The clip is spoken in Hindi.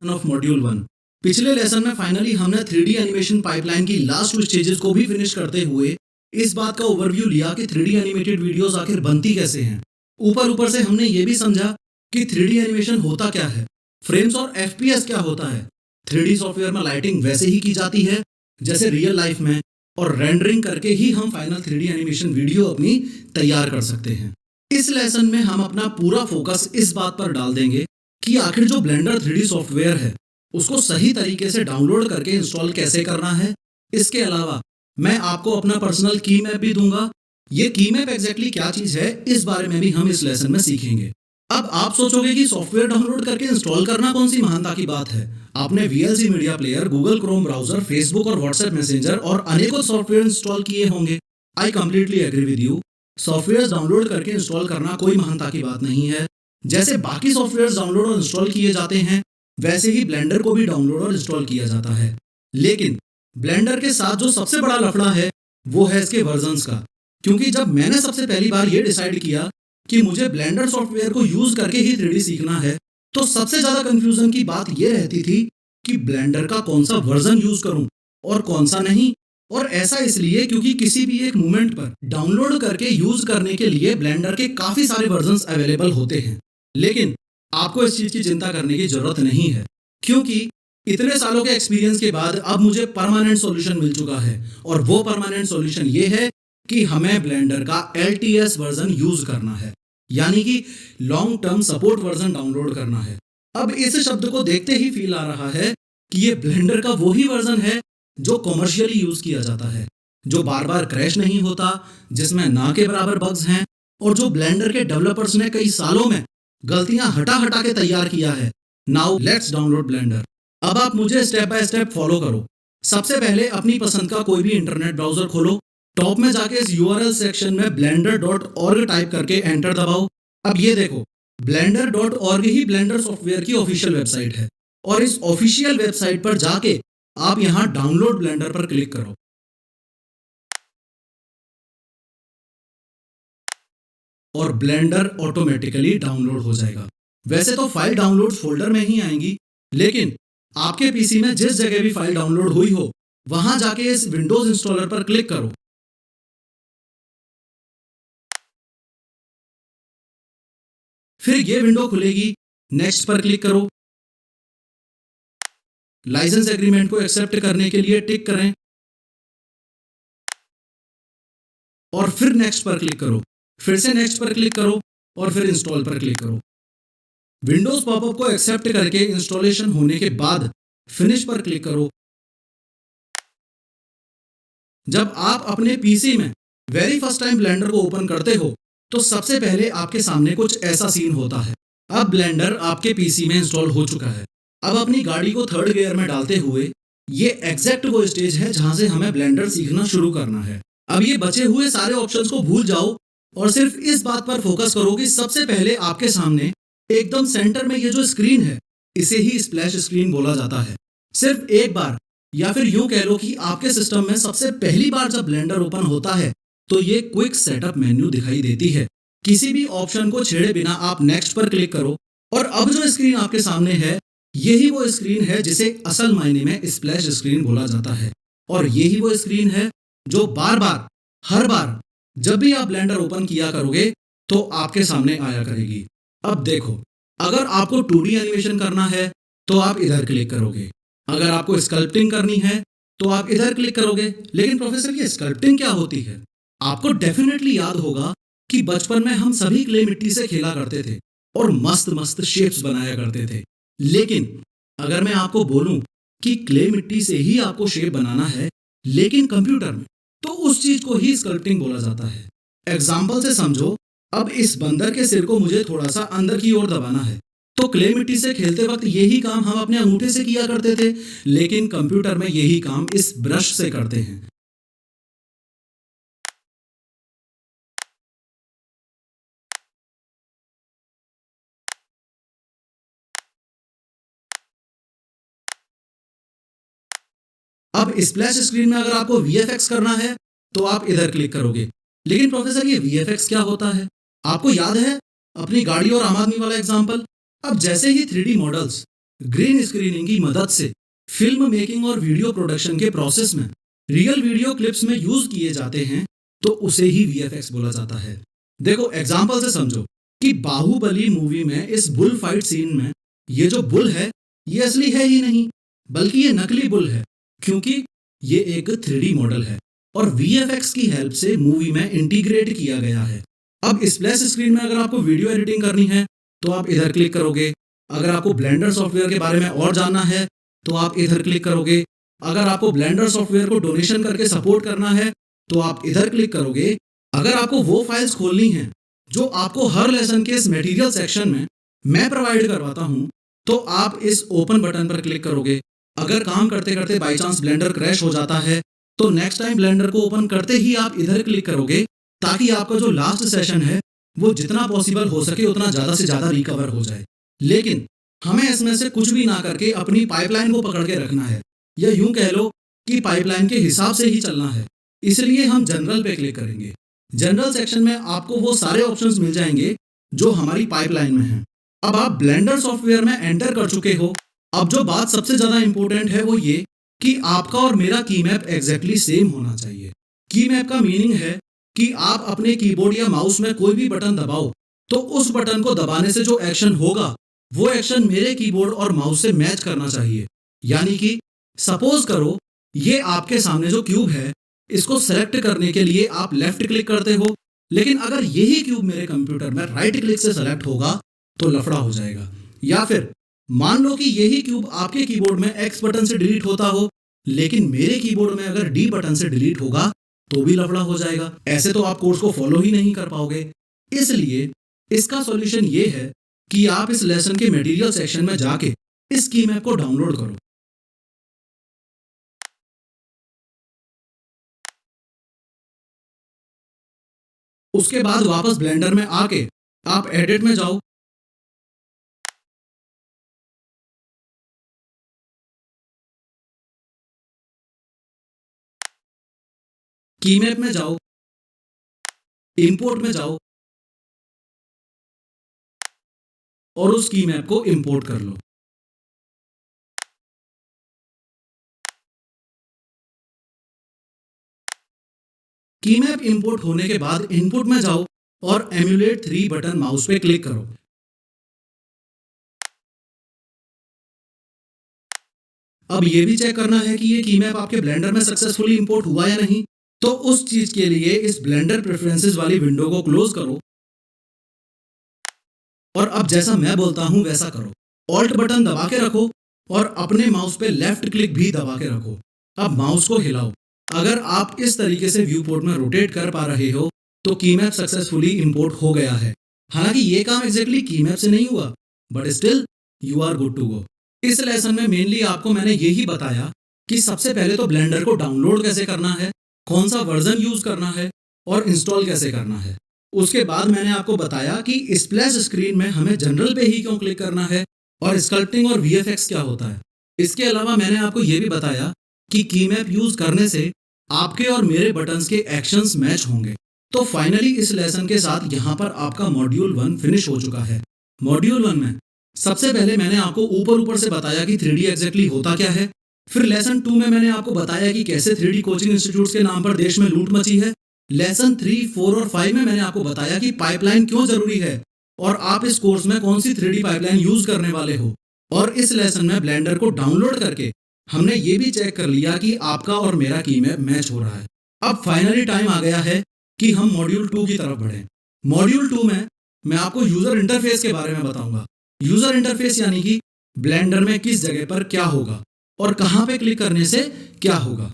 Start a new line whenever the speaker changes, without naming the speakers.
Of module 1। पिछले लेसन में फाइनली हमने 3D एनिमेशन पाइपलाइन की लास्ट 2 स्टेजेस को भी फिनिश करते हुए इस बात का ओवरव्यू लिया कि 3D एनिमेटेड वीडियोस आखिर बनती कैसे हैं। ऊपर ऊपर से हमने ये भी समझा कि 3D एनिमेशन होता क्या है, फ्रेम्स और FPS क्या होता है। 3D सॉफ्टवेयर में लाइटिंग वैसे ही की जाती है जैसे रियल लाइफ में, और रेंडरिंग करके ही हम फाइनल 3D एनिमेशन वीडियो अपनी तैयार कर सकते हैं। इस लेसन में हम अपना पूरा फोकस इस बात पर डाल देंगे कि आखिर जो ब्लेंडर 3D सॉफ्टवेयर है उसको सही तरीके से डाउनलोड करके इंस्टॉल कैसे करना है। इसके अलावा मैं आपको अपना पर्सनल की मैप भी दूंगा। ये की मैप एग्जैक्टली क्या चीज है इस बारे में भी हम इस लेसन में सीखेंगे। अब आप सोचोगे कि सॉफ्टवेयर डाउनलोड करके इंस्टॉल करना कौन सी महानता की बात है। आपने VLC media player, Google Chrome browser, Facebook और व्हाट्सएप मैसेंजर और अनेकों सॉफ्टवेयर इंस्टॉल किए होंगे। I completely agree with you. Software download करके इंस्टॉल करना कोई महानता की बात नहीं है। जैसे बाकी सॉफ्टवेयर डाउनलोड और इंस्टॉल किए जाते हैं वैसे ही ब्लेंडर को भी डाउनलोड और इंस्टॉल किया जाता है। लेकिन ब्लेंडर के साथ जो सबसे बड़ा लफड़ा है वो है इसके वर्जन्स का। क्योंकि जब मैंने सबसे पहली बार ये डिसाइड किया कि मुझे ब्लेंडर सॉफ्टवेयर को यूज करके ही 3D सीखना है, तो सबसे ज्यादा कंफ्यूजन की बात ये रहती थी कि ब्लेंडर का कौन सा वर्जन यूज करूं और कौन सा नहीं। और ऐसा इसलिए क्योंकि किसी भी एक मोमेंट पर डाउनलोड करके यूज करने के लिए ब्लेंडर के काफी सारे वर्जन्स अवेलेबल होते हैं। लेकिन आपको इस चीज की चिंता करने की जरूरत नहीं है, क्योंकि इतने सालों के एक्सपीरियंस के बाद अब मुझे परमानेंट सॉल्यूशन मिल चुका है। और वो परमानेंट सॉल्यूशन ये है कि हमें ब्लेंडर का LTS वर्जन यूज करना है, यानी कि long term support version download करना है। अब इस शब्द को देखते ही फील आ रहा है कि ये ब्लेंडर का वही वर्जन है जो कॉमर्शियली यूज किया जाता है, जो बार बार क्रैश नहीं होता, जिसमें ना के बराबर बग्स हैं, और जो ब्लेंडर के डेवलपर्स ने कई सालों में गलतियां हटा हटा के तैयार किया है। Now let's download blender. अब आप मुझे स्टेप बाय स्टेप फॉलो करो। सबसे पहले अपनी पसंद का कोई भी इंटरनेट ब्राउजर खोलो। टॉप में जाके इस URL सेक्शन में blender.org टाइप करके एंटर दबाओ। अब ये देखो, blender.org ही ब्लेंडर सॉफ्टवेयर की ऑफिशियल वेबसाइट है। और इस ऑफिशियल वेबसाइट पर जाके आप यहां डाउनलोड ब्लेंडर पर क्लिक करो और ब्लेंडर ऑटोमेटिकली डाउनलोड हो जाएगा। वैसे तो फाइल डाउनलोड फोल्डर में ही आएंगी, लेकिन आपके पीसी में जिस जगह भी फाइल डाउनलोड हुई हो वहां जाके इस विंडोज इंस्टॉलर पर क्लिक करो। फिर ये विंडो खुलेगी, नेक्स्ट पर क्लिक करो। लाइसेंस एग्रीमेंट को एक्सेप्ट करने के लिए टिक करें और फिर नेक्स्ट पर क्लिक करो। फिर से नेक्स्ट पर क्लिक करो और फिर इंस्टॉल पर क्लिक करो। विंडोज पॉपअप को एक्सेप्ट करके इंस्टॉलेशन होने के बाद फिनिश पर क्लिक करो। जब आप अपने पीसी में वेरी फर्स्ट टाइम ब्लेंडर को ओपन करते हो तो सबसे पहले आपके सामने कुछ ऐसा सीन होता है। अब ब्लेंडर आपके पीसी में इंस्टॉल हो चुका है। अब अपनी गाड़ी को थर्ड गियर में डालते हुए ये एग्जैक्ट वो स्टेज है जहां से हमें ब्लेंडर सीखना शुरू करना है। अब ये बचे हुए सारे ऑप्शंस को भूल जाओ और सिर्फ इस बात पर फोकस करो कि सबसे पहले आपके सामने एकदम सेंटर में ये जो स्क्रीन है इसे ही स्प्लैश स्क्रीन बोला जाता है। सिर्फ एक बार, या फिर यूं कह लो कि आपके सिस्टम में सबसे पहली बार जब ब्लेंडर ओपन होता है तो ये क्विक सेटअप मेन्यू दिखाई देती है। किसी भी ऑप्शन को छेड़े बिना आप नेक्स्ट पर क्लिक करो और अब जो स्क्रीन आपके सामने है यही वो स्क्रीन है जिसे असल मायने में स्प्लैश स्क्रीन बोला जाता है। और यही वो स्क्रीन है जो बार बार, हर बार जब भी आप ब्लेंडर ओपन किया करोगे तो आपके सामने आया करेगी। अब देखो, अगर आपको 2D एनिमेशन करना है तो आप इधर क्लिक करोगे, अगर आपको स्कल्पटिंग करनी है तो आप इधर क्लिक करोगे। लेकिन प्रोफेसर ये स्कल्पटिंग क्या होती है? आपको डेफिनेटली याद होगा कि बचपन में हम सभी क्ले मिट्टी से खेला करते थे और मस्त मस्त शेप्स बनाया करते थे। लेकिन अगर मैं आपको बोलूं कि क्ले मिट्टी से ही आपको शेप बनाना है लेकिन कंप्यूटर में, तो उस चीज को ही स्कल्पटिंग बोला जाता है। एग्जाम्पल से समझो, अब इस बंदर के सिर को मुझे थोड़ा सा अंदर की ओर दबाना है, तो क्ले मिट्टी से खेलते वक्त यही काम हम अपने अंगूठे से किया करते थे, लेकिन कंप्यूटर में यही काम इस ब्रश से करते हैं। अब स्प्लैश स्क्रीन में अगर आपको VFX करना है तो आप इधर क्लिक करोगे। लेकिन प्रोफेसर ये VFX क्या होता है? आपको याद है अपनी गाड़ी और आम आदमी वाला एग्जाम्पल? अब जैसे ही 3D मॉडल्स ग्रीन स्क्रीनिंग की मदद से फिल्म मेकिंग और वीडियो प्रोडक्शन के प्रोसेस में रियल वीडियो क्लिप्स में यूज किए जाते हैं, तो उसे ही वीएफएक्स बोला जाता है। देखो एग्जांपल से समझो कि बाहुबली मूवी में इस बुल फाइट सीन में ये जो बुल है ये असली है ही नहीं, बल्कि ये नकली बुल है, क्योंकि ये एक 3D मॉडल है और वीएफएक्स की हेल्प से मूवी में इंटीग्रेट किया गया है। अब स्प्लैश स्क्रीन में अगर आपको वीडियो एडिटिंग करनी है तो आप इधर क्लिक करोगे। अगर आपको ब्लेंडर सॉफ्टवेयर के बारे में और जानना है तो आप इधर क्लिक करोगे। अगर आपको ब्लेंडर सॉफ्टवेयर को डोनेशन करके सपोर्ट करना है तो आप इधर क्लिक करोगे। अगर आपको वो फाइल्स खोलनी है जो आपको हर लेसन के इस मटेरियल सेक्शन में मैं प्रोवाइड करवाता हूं, तो आप इस ओपन बटन पर क्लिक करोगे। अगर काम करते करते बाई चांस ब्लेंडर क्रैश हो जाता है तो नेक्स्ट टाइम ब्लेंडर को ओपन करते ही आप इधर क्लिक करोगे, ताकि आपका जो लास्ट सेशन है वो जितना पॉसिबल हो सके उतना ज्यादा से ज्यादा रिकवर हो जाए। लेकिन हमें इसमें से कुछ भी ना करके अपनी पाइपलाइन को पकड़ के रखना है, या यूं कह लो कि पाइपलाइन के हिसाब से ही चलना है। इसलिए हम जनरल पे क्लिक करेंगे। जनरल सेक्शन में आपको वो सारे ऑप्शंस मिल जाएंगे जो हमारी पाइपलाइन में हैं। अब आप ब्लेंडर सॉफ्टवेयर में एंटर कर चुके हो। अब जो बात सबसे ज्यादा इंपॉर्टेंट है वो ये कि आपका और मेरा की मैप एग्जैक्टली सेम होना चाहिए। की मैप का मीनिंग है कि आप अपने कीबोर्ड या माउस में कोई भी बटन दबाओ तो उस बटन को दबाने से जो एक्शन होगा वो एक्शन मेरे कीबोर्ड और माउस से मैच करना चाहिए। यानी कि सपोज करो ये आपके सामने जो क्यूब है इसको सेलेक्ट करने के लिए आप लेफ्ट क्लिक करते हो, लेकिन अगर यही क्यूब मेरे कंप्यूटर में राइट क्लिक से सेलेक्ट होगा तो लफड़ा हो जाएगा। या फिर मान लो कि यही क्यूब आपके कीबोर्ड में एक्स बटन से डिलीट होता हो, लेकिन मेरे कीबोर्ड में अगर डी बटन से डिलीट होगा तो भी लफड़ा हो जाएगा। ऐसे तो आप कोर्स को फॉलो ही नहीं कर पाओगे। इसलिए इसका सॉल्यूशन ये है कि आप इस लेसन के मटेरियल सेक्शन में जाके इस की मैप को डाउनलोड करो। उसके बाद वापस ब्लेंडर में आके आप एडिट में जाओ। की मैप में जाओ, इंपोर्ट में जाओ और उस की मैप को इंपोर्ट कर लो। की मैप इंपोर्ट होने के बाद इनपुट में जाओ और एम्यूलेट 3 बटन माउस पे क्लिक करो। अब ये भी चेक करना है कि ये की मैप आपके ब्लेंडर में सक्सेसफुली इंपोर्ट हुआ या नहीं। तो उस चीज के लिए इस ब्लेंडर प्रेफरेंसेस वाली विंडो को क्लोज करो और अब जैसा मैं बोलता हूं वैसा करो। ऑल्ट बटन दबा के रखो और अपने माउस पे लेफ्ट क्लिक भी दबा के रखो। अब माउस को हिलाओ। अगर आप इस तरीके से व्यू पोर्ट में रोटेट कर पा रहे हो तो की मैप सक्सेसफुली इंपोर्ट हो गया है। हालांकि ये काम एग्जैक्टली की मैप से नहीं हुआ, but still you are good to go. इस लेसन में मेनली आपको मैंने यही बताया कि सबसे पहले तो ब्लेंडर को डाउनलोड कैसे करना है, कौन सा वर्जन यूज करना है और इंस्टॉल कैसे करना है। उसके बाद मैंने आपको बताया कि स्प्लैश स्क्रीन में हमें जनरल पे ही क्यों क्लिक करना है और स्कल्पटिंग और वीएफएक्स क्या होता है। इसके अलावा मैंने आपको यह भी बताया कि की मैप यूज करने से आपके और मेरे बटन्स के एक्शंस मैच होंगे। तो फाइनली इस लेसन के साथ यहाँ पर आपका मॉड्यूल 1 फिनिश हो चुका है। मॉड्यूल 1 में सबसे पहले मैंने आपको ऊपर से बताया कि 3D एग्जैक्टली होता क्या है। फिर लेसन 2 में मैंने आपको बताया कि कैसे 3D कोचिंग इंस्टीट्यूट्स के नाम पर देश में लूट मची है। लेसन 3, 4 और 5 में मैंने आपको बताया कि पाइपलाइन क्यों जरूरी है और आप इस कोर्स में कौन सी 3D पाइपलाइन यूज करने वाले हो। और इस लेसन में ब्लेंडर को डाउनलोड करके हमने ये भी चेक कर लिया कि आपका और मेरा की मैप मैच हो रहा है। अब फाइनली टाइम आ गया है कि हम मॉड्यूल 2 की तरफ बढ़ें। मॉड्यूल 2 में मैं आपको यूजर इंटरफेस के बारे में बताऊंगा। यूजर इंटरफेस यानी कि ब्लेंडर में किस जगह पर क्या होगा और कहां पे क्लिक करने से क्या होगा।